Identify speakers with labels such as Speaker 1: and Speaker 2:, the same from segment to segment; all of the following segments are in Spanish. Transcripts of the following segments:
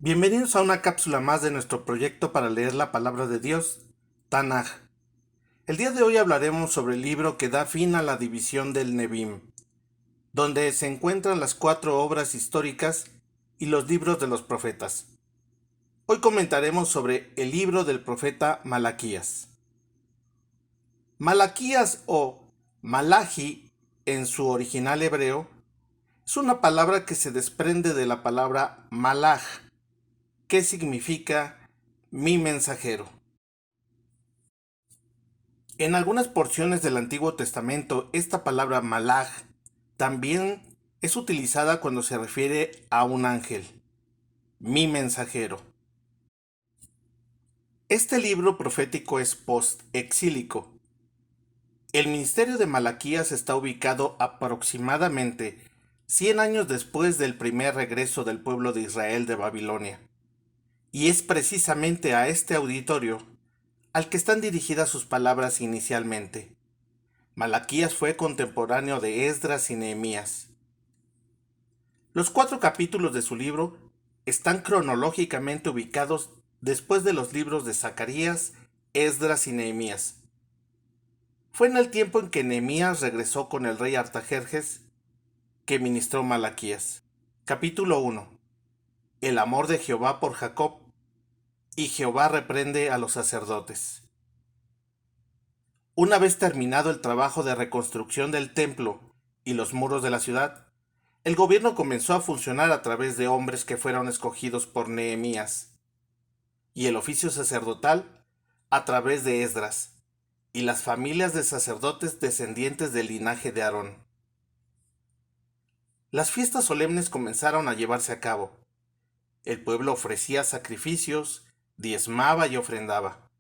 Speaker 1: Bienvenidos a una cápsula más de nuestro proyecto para leer la palabra de Dios, Tanaj. El día de hoy hablaremos sobre el libro que da fin a la división del Nebim, donde se encuentran las 4 obras históricas y los libros de los profetas. Hoy comentaremos sobre el libro del profeta Malaquías. Malaquías o Malachi en su original hebreo es una palabra que se desprende de la palabra malaj, que significa mi mensajero. En algunas porciones del Antiguo Testamento, esta palabra malaj también es utilizada cuando se refiere a un ángel, mi mensajero. Este libro profético es post-exílico. El ministerio de Malaquías está ubicado aproximadamente 100 años después del primer regreso del pueblo de Israel de Babilonia. Y es precisamente a este auditorio al que están dirigidas sus palabras inicialmente. Malaquías fue contemporáneo de Esdras y Nehemías. Los 4 capítulos de su libro están cronológicamente ubicados después de los libros de Zacarías, Esdras y Nehemías. Fue en el tiempo en que Nehemías regresó con el rey Artajerjes que ministró Malaquías. Capítulo 1. El amor de Jehová por Jacob, y Jehová reprende a los sacerdotes. Una vez terminado el trabajo de reconstrucción del templo y los muros de la ciudad, el gobierno comenzó a funcionar a través de hombres que fueron escogidos por Nehemías, y el oficio sacerdotal a través de Esdras, y las familias de sacerdotes descendientes del linaje de Aarón. Las fiestas solemnes comenzaron a llevarse a cabo. El pueblo ofrecía sacrificios, diezmaba y ofrendaba.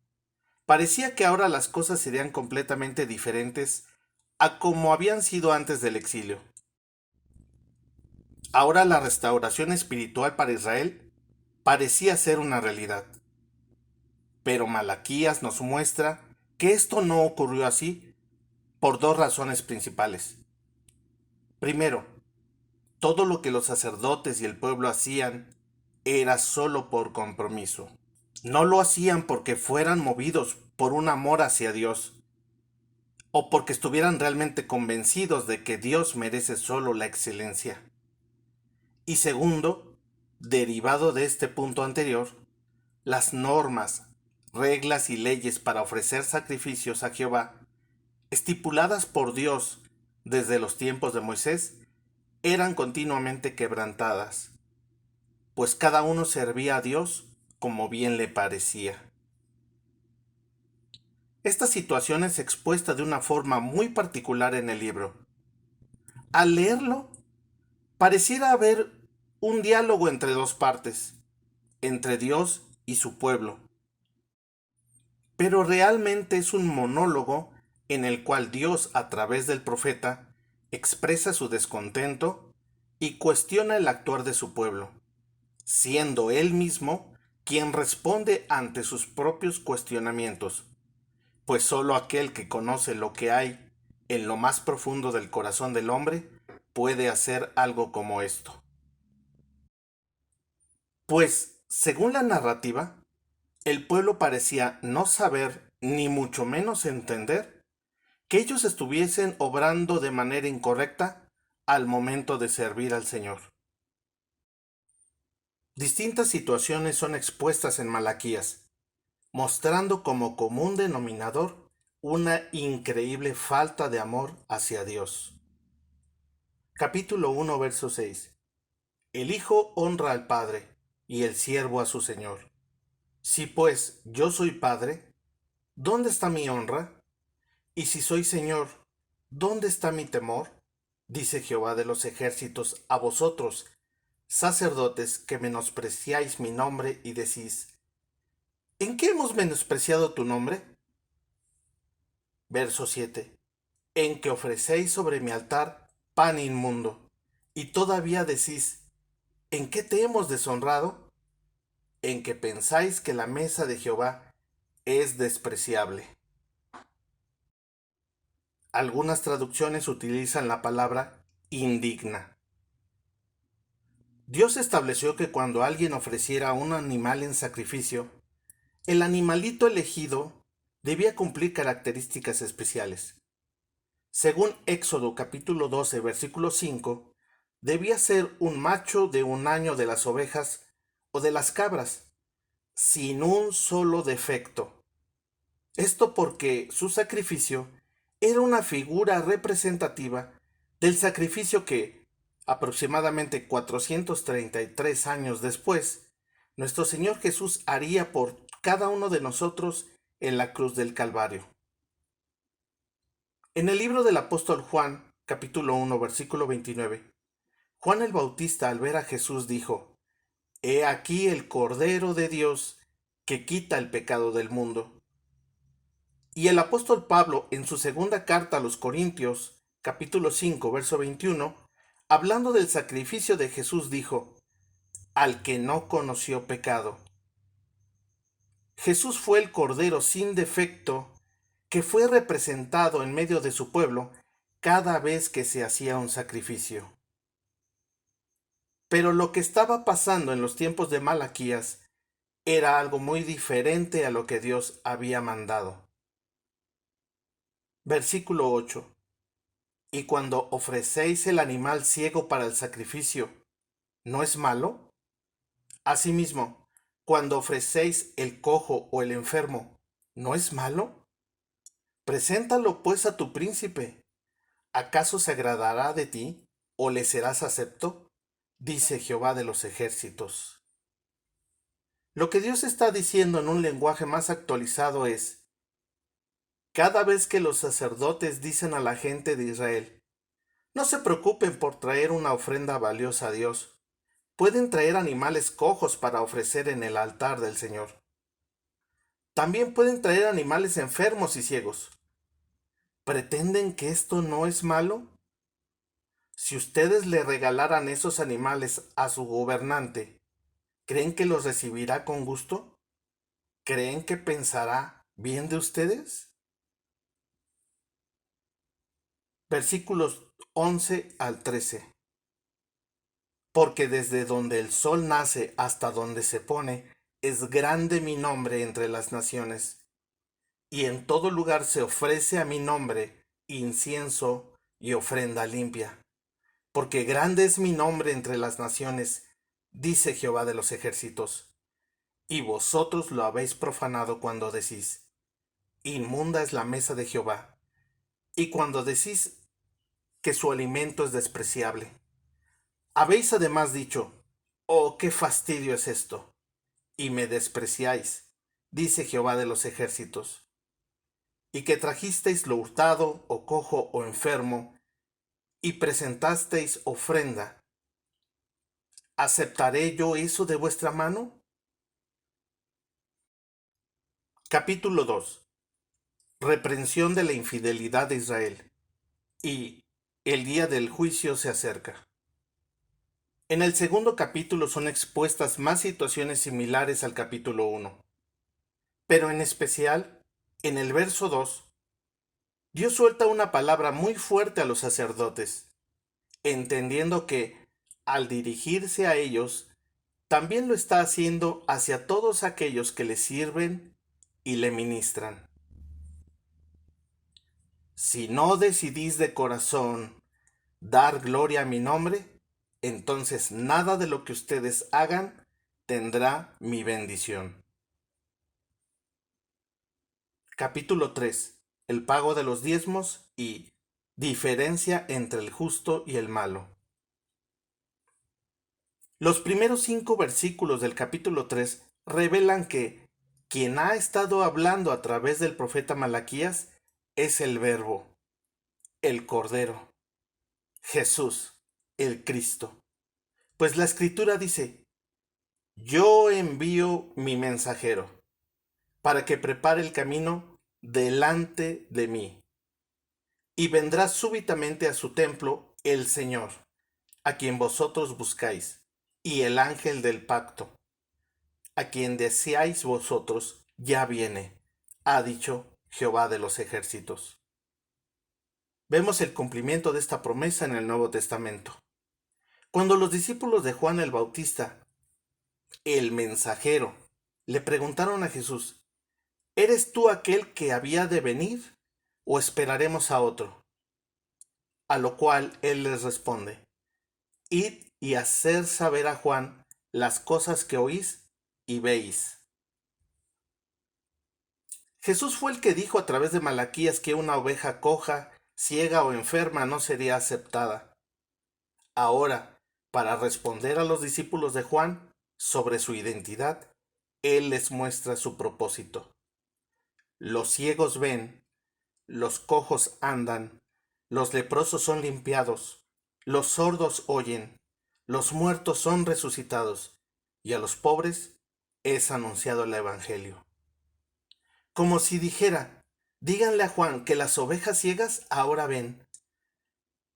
Speaker 1: Parecía que ahora las cosas serían completamente diferentes a como habían sido antes del exilio. Ahora la restauración espiritual para Israel parecía ser una realidad. Pero Malaquías nos muestra que esto no ocurrió así por 2 razones principales. Primero, todo lo que los sacerdotes y el pueblo hacían era solo por compromiso. No lo hacían porque fueran movidos por un amor hacia Dios o porque estuvieran realmente convencidos de que Dios merece solo la excelencia. Y segundo, derivado de este punto anterior, las normas, reglas y leyes para ofrecer sacrificios a Jehová, estipuladas por Dios desde los tiempos de Moisés, eran continuamente quebrantadas, pues cada uno servía a Dios como bien le parecía. Esta situación es expuesta de una forma muy particular en el libro. Al leerlo, pareciera haber un diálogo entre 2 partes, entre Dios y su pueblo, pero realmente es un monólogo en el cual Dios, a través del profeta, expresa su descontento y cuestiona el actuar de su pueblo, siendo él mismo quien responde ante sus propios cuestionamientos, pues solo aquel que conoce lo que hay en lo más profundo del corazón del hombre puede hacer algo como esto. Pues, según la narrativa, el pueblo parecía no saber, ni mucho menos entender, que ellos estuviesen obrando de manera incorrecta al momento de servir al Señor. Distintas situaciones son expuestas en Malaquías, mostrando como común denominador una increíble falta de amor hacia Dios. Capítulo 1, verso 6. El Hijo honra al Padre, y el siervo a su Señor. Si pues yo soy Padre, ¿dónde está mi honra? Y si soy Señor, ¿dónde está mi temor? Dice Jehová de los ejércitos a vosotros, sacerdotes, que menospreciáis mi nombre y decís, ¿en qué hemos menospreciado tu nombre? Verso 7. En que ofrecéis sobre mi altar pan inmundo, y todavía decís, ¿en qué te hemos deshonrado? En que pensáis que la mesa de Jehová es despreciable. Algunas traducciones utilizan la palabra indigna. Dios estableció que cuando alguien ofreciera un animal en sacrificio, el animalito elegido debía cumplir características especiales. Según Éxodo capítulo 12, versículo 5, debía ser un macho de un año de las ovejas o de las cabras, sin un solo defecto. Esto porque su sacrificio era una figura representativa del sacrificio que, aproximadamente 433 años después, nuestro Señor Jesús haría por cada uno de nosotros en la cruz del Calvario. En el libro del apóstol Juan, capítulo 1, versículo 29, Juan el Bautista al ver a Jesús dijo: He aquí el Cordero de Dios que quita el pecado del mundo. Y el apóstol Pablo, en su segunda carta a los Corintios, capítulo 5, verso 21, hablando del sacrificio de Jesús, dijo: Al que no conoció pecado. Jesús fue el Cordero sin defecto que fue representado en medio de su pueblo cada vez que se hacía un sacrificio. Pero lo que estaba pasando en los tiempos de Malaquías era algo muy diferente a lo que Dios había mandado. Versículo 8. Y cuando ofrecéis el animal ciego para el sacrificio, ¿no es malo? Asimismo, cuando ofrecéis el cojo o el enfermo, ¿no es malo? Preséntalo pues a tu príncipe. ¿Acaso se agradará de ti o le serás acepto? Dice Jehová de los ejércitos. Lo que Dios está diciendo en un lenguaje más actualizado es: cada vez que los sacerdotes dicen a la gente de Israel, no se preocupen por traer una ofrenda valiosa a Dios, pueden traer animales cojos para ofrecer en el altar del Señor. También pueden traer animales enfermos y ciegos. ¿Pretenden que esto no es malo? Si ustedes le regalaran esos animales a su gobernante, ¿creen que los recibirá con gusto? ¿Creen que pensará bien de ustedes? Versículos 11 al 13. Porque desde donde el sol nace hasta donde se pone, es grande mi nombre entre las naciones, y en todo lugar se ofrece a mi nombre incienso y ofrenda limpia. Porque grande es mi nombre entre las naciones, dice Jehová de los ejércitos. Y vosotros lo habéis profanado cuando decís: inmunda es la mesa de Jehová, y cuando decís que su alimento es despreciable. Habéis además dicho: oh, qué fastidio es esto, y me despreciáis, dice Jehová de los ejércitos. Y que trajisteis lo hurtado, o cojo, o enfermo, y presentasteis ofrenda. ¿Aceptaré yo eso de vuestra mano? Capítulo 2. Reprensión de la infidelidad de Israel. Y el día del juicio se acerca. En el segundo capítulo son expuestas más situaciones similares al capítulo 1. Pero en especial, en el verso 2, Dios suelta una palabra muy fuerte a los sacerdotes, entendiendo que, al dirigirse a ellos, también lo está haciendo hacia todos aquellos que le sirven y le ministran. Si no decidís de corazón dar gloria a mi nombre, entonces nada de lo que ustedes hagan tendrá mi bendición. Capítulo 3. El pago de los diezmos y diferencia entre el justo y el malo. Los primeros 5 versículos del capítulo 3 revelan que quien ha estado hablando a través del profeta Malaquías es el Verbo, el Cordero, Jesús, el Cristo. Pues la Escritura dice: yo envío mi mensajero para que prepare el camino delante de mí. Y vendrá súbitamente a su templo el Señor, a quien vosotros buscáis, y el ángel del pacto, a quien deseáis vosotros, ya viene, ha dicho Jehová de los ejércitos. Vemos el cumplimiento de esta promesa en el Nuevo Testamento. Cuando los discípulos de Juan el Bautista, el mensajero, le preguntaron a Jesús, ¿eres tú aquel que había de venir o esperaremos a otro? A lo cual él les responde, id y hacer saber a Juan las cosas que oís y veis. Jesús fue el que dijo a través de Malaquías que una oveja coja, ciega o enferma no sería aceptada. Ahora, para responder a los discípulos de Juan sobre su identidad, él les muestra su propósito. Los ciegos ven, los cojos andan, los leprosos son limpiados, los sordos oyen, los muertos son resucitados, y a los pobres es anunciado el Evangelio. Como si dijera, díganle a Juan que las ovejas ciegas ahora ven,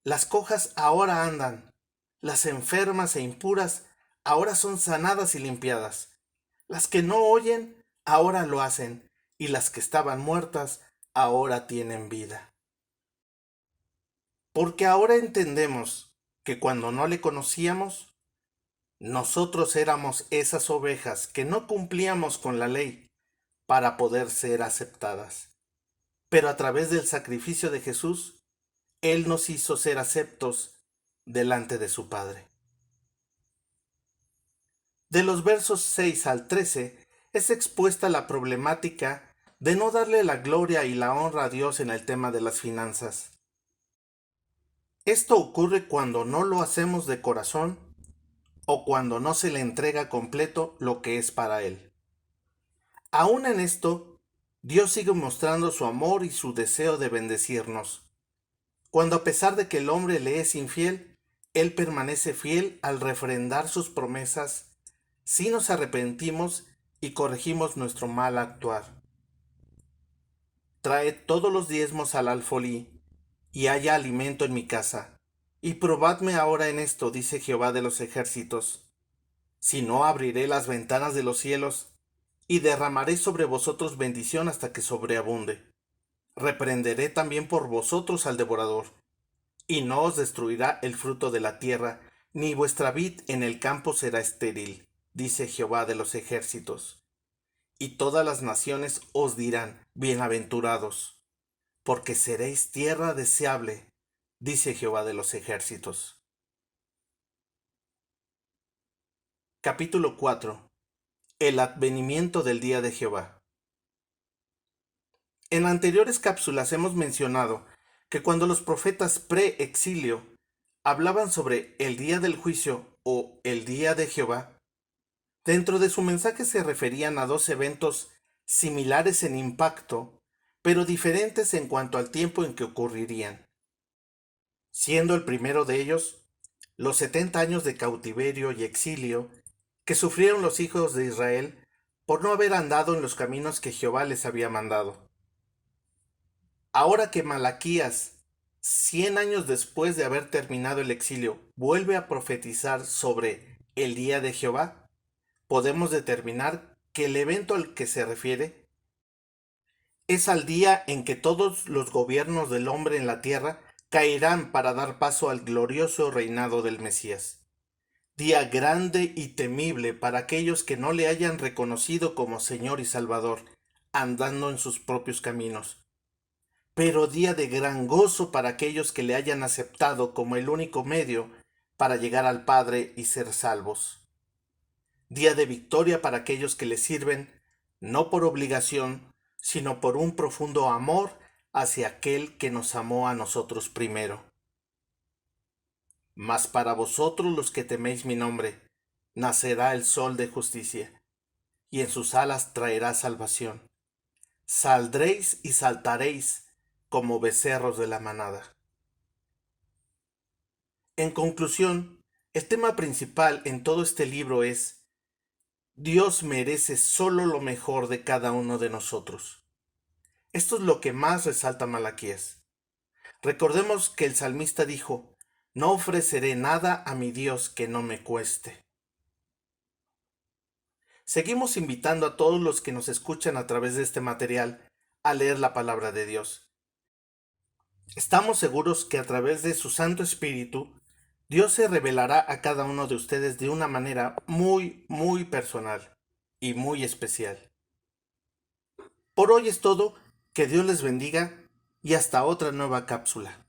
Speaker 1: las cojas ahora andan, las enfermas e impuras ahora son sanadas y limpiadas, las que no oyen ahora lo hacen, y las que estaban muertas ahora tienen vida. Porque ahora entendemos que cuando no le conocíamos, nosotros éramos esas ovejas que no cumplíamos con la ley para poder ser aceptadas. Pero a través del sacrificio de Jesús, Él nos hizo ser aceptos delante de su Padre. De los versos 6 al 13 es expuesta la problemática de no darle la gloria y la honra a Dios en el tema de las finanzas. Esto ocurre cuando no lo hacemos de corazón o cuando no se le entrega completo lo que es para Él. Aún en esto, Dios sigue mostrando su amor y su deseo de bendecirnos. Cuando a pesar de que el hombre le es infiel, Él permanece fiel al refrendar sus promesas si nos arrepentimos y corregimos nuestro mal actuar. Traed todos los diezmos al alfolí, y haya alimento en mi casa. Y probadme ahora en esto, dice Jehová de los ejércitos, si no abriré las ventanas de los cielos, y derramaré sobre vosotros bendición hasta que sobreabunde. Reprenderé también por vosotros al devorador, y no os destruirá el fruto de la tierra, ni vuestra vid en el campo será estéril, dice Jehová de los ejércitos. Y todas las naciones os dirán, bienaventurados, porque seréis tierra deseable, dice Jehová de los ejércitos. Capítulo 4. El advenimiento del día de Jehová. En anteriores cápsulas hemos mencionado que cuando los profetas pre-exilio hablaban sobre el día del juicio o el día de Jehová, dentro de su mensaje se referían a dos eventos similares en impacto, pero diferentes en cuanto al tiempo en que ocurrirían. Siendo el primero de ellos los 70 años de cautiverio y exilio que sufrieron los hijos de Israel por no haber andado en los caminos que Jehová les había mandado. Ahora que Malaquías, 100 años después de haber terminado el exilio, vuelve a profetizar sobre el día de Jehová, podemos determinar que el evento al que se refiere es al día en que todos los gobiernos del hombre en la tierra caerán para dar paso al glorioso reinado del Mesías. Día grande y temible para aquellos que no le hayan reconocido como Señor y Salvador, andando en sus propios caminos. Pero día de gran gozo para aquellos que le hayan aceptado como el único medio para llegar al Padre y ser salvos. Día de victoria para aquellos que le sirven, no por obligación, sino por un profundo amor hacia aquel que nos amó a nosotros primero. Mas para vosotros los que teméis mi nombre, nacerá el sol de justicia, y en sus alas traerá salvación. Saldréis y saltaréis como becerros de la manada. En conclusión, el tema principal en todo este libro es: Dios merece solo lo mejor de cada uno de nosotros. Esto es lo que más resalta Malaquías. Recordemos que el salmista dijo: no ofreceré nada a mi Dios que no me cueste. Seguimos invitando a todos los que nos escuchan a través de este material a leer la palabra de Dios. Estamos seguros que a través de su Santo Espíritu, Dios se revelará a cada uno de ustedes de una manera muy, muy personal y muy especial. Por hoy es todo, que Dios les bendiga y hasta otra nueva cápsula.